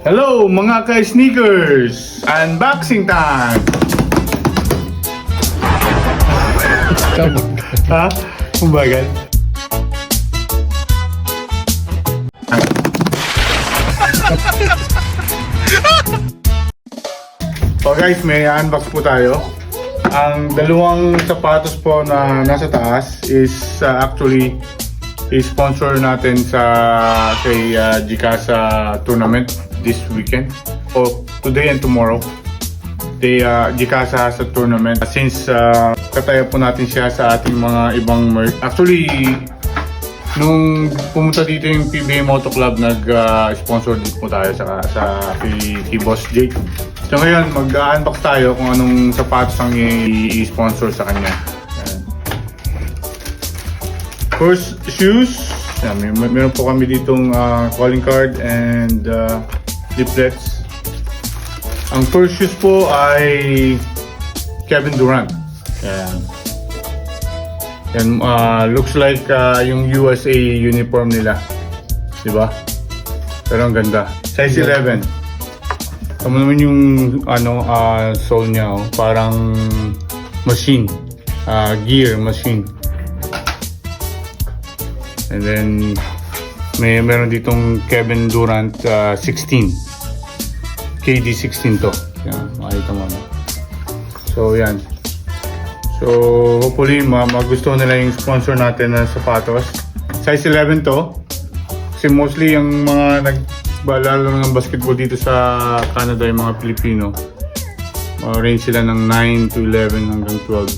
Hello mga ka-sneakers! Unboxing time! Ha? Kumbagal? So guys, may unbox po tayo. Ang dalawang sapatos po na nasa taas is actually i-sponsor natin kay Jicasa tournament this weekend o today and tomorrow. Jicasa has a tournament since kataya po natin siya sa ating mga ibang merch. Actually, nung pumunta dito yung PBA Moto Club, nag-sponsor din po tayo kay Boss Jake. So ngayon, mag-unbox tayo kung anong sapatos ang i-sponsor sa kanya. First, shoes. Meron po kami ditong calling card and leaflets. Ang first shoes po ay Kevin Durant. Yan. Looks like yung USA uniform nila. Diba? Pero ang ganda. Size 11. Tama naman yung sole niya. Parang machine. Gear machine. And then meron ditong Kevin Durant 16. KD 16 to. Yan, makita mo. So yan. So hopefully magustuhan nila yung sponsor natin na sapatos. Size 11 to. Kasi mostly yung mga nagbalalo ng basketball dito sa Canada, yung mga Pilipino, range sila ng 9 to 11 hanggang 12.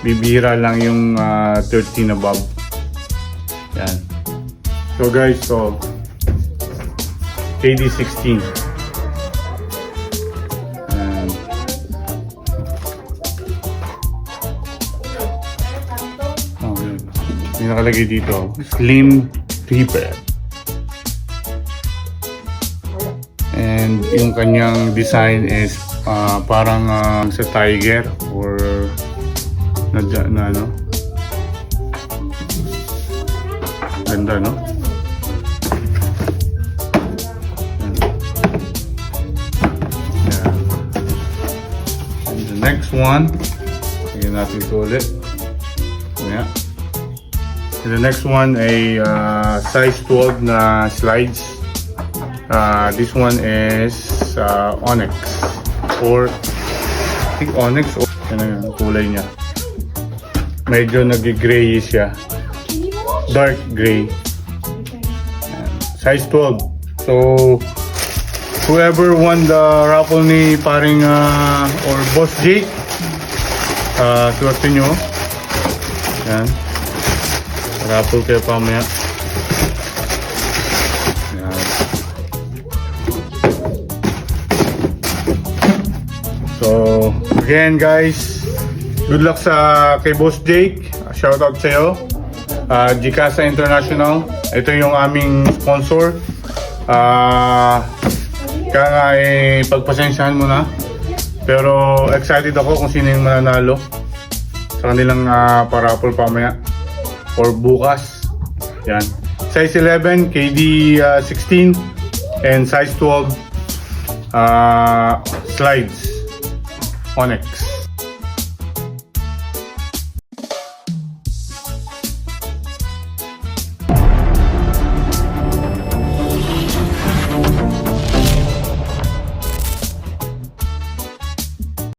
Bibihira lang yung 13 above. Yan. So guys, KD 16. May nakalagay dito, Slim Reaper. And yung kanyang design is parang sa tiger or na ano. Ganda, no? Yeah. And the next one, lagyan natin ito ulit. Yeah. And the next one ay size 12 na slides. This one is Onyx or I think Onyx or ano yung kulay niya. Medyo nag-grayish siya. Dark gray. Size 12. So whoever won the raffle ni paring or Boss Jake, swerte nyo. Yan. Raffle kayo pamaya. Yan. So again guys, good luck kay Boss Jake. Shoutout sa'yo. Jicasa International. Ito yung aming sponsor. Kaya nga pagpasensyahan mo na. Pero excited ako kung sino yung mananalo sa kanilang paraffle pamaya or bukas. Yan. Size 11, KD 16 and size 12 slides Onyx.